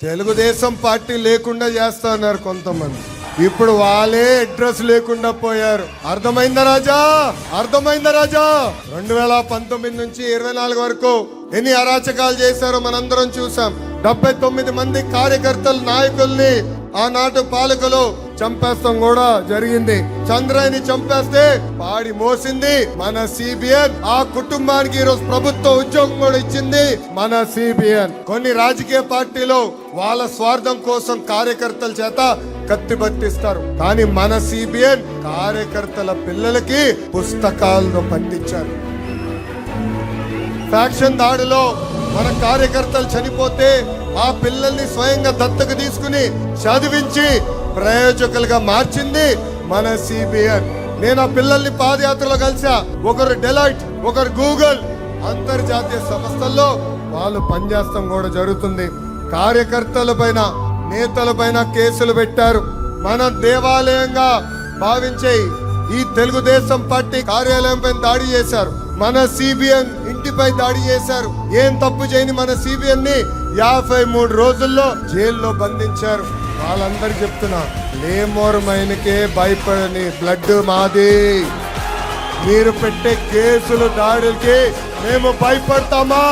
Telugu Desam party లేకుండా చేస్తున్నారు కొంతమంది. ఇప్పుడు వాళ్ళే అడ్రస్ లేకుండా పోయారు. అర్థమైందా రాజా? అర్థమైందా రాజా? 2019 నుంచి 24 వరకు ఎన్ని అరాచకాలు చేశారో మనందరం చూసాం. 79 మంది కార్యకర్తలు, నాయకుల్ని ఆనాటి పాలకులు చంపేస్తాం కూడా జరిగింది. చంద్రయ్యని చంపేస్తే పాడి మోసింది మన సిబిఎన్. ఆ కుటుంబానికి ఈరోజు ప్రభుత్వ ఉద్యోగం కూడా ఇచ్చింది మన సిబిఎన్. కొన్ని రాజకీయ పార్టీలు వాళ్ళ స్వార్థం కోసం కార్యకర్తల చేత కత్తి బట్టిస్తారు. కానీ మన సిబిఎన్ కార్యకర్తల పిల్లలకి పుస్తకాలను పట్టించారు. ఫ్యాక్షన్ దాడిలో మన కార్యకర్తలు చనిపోతే ఆ పిల్లల్ని స్వయంగా దత్తకు తీసుకుని చదివించి ప్రయోజకులుగా మార్చింది మన సిబిఎన్. నేను ఆ పిల్లల్ని పాదయాత్రలో కలిసా. ఒకరు డెలైట్, ఒకరు గూగుల్, అంతర్జాతీయ సంస్థల్లో వాళ్ళు పనిచేస్తాం కూడా జరుగుతుంది. కార్యకర్తల పైన, నేతల పైన కేసులు పెట్టారు. మన దేవాలయంగా భావించే ఈ తెలుగుదేశం పార్టీ కార్యాలయం పైన దాడి చేశారు. మన సిబిఎన్ ఇంటిపై దాడి చేశారు. ఏం తప్పు చేయని మన సిబిఎన్ ని 53 రోజుల్లో జైల్లో బంధించారు. వాళ్ళందరూ చెప్తున్నా, లేమోర్ మైన్కే భయపడని బ్లడ్ మాది. మీరు పెట్టే కేసులు, దాడులకి మేము భయపడతామా?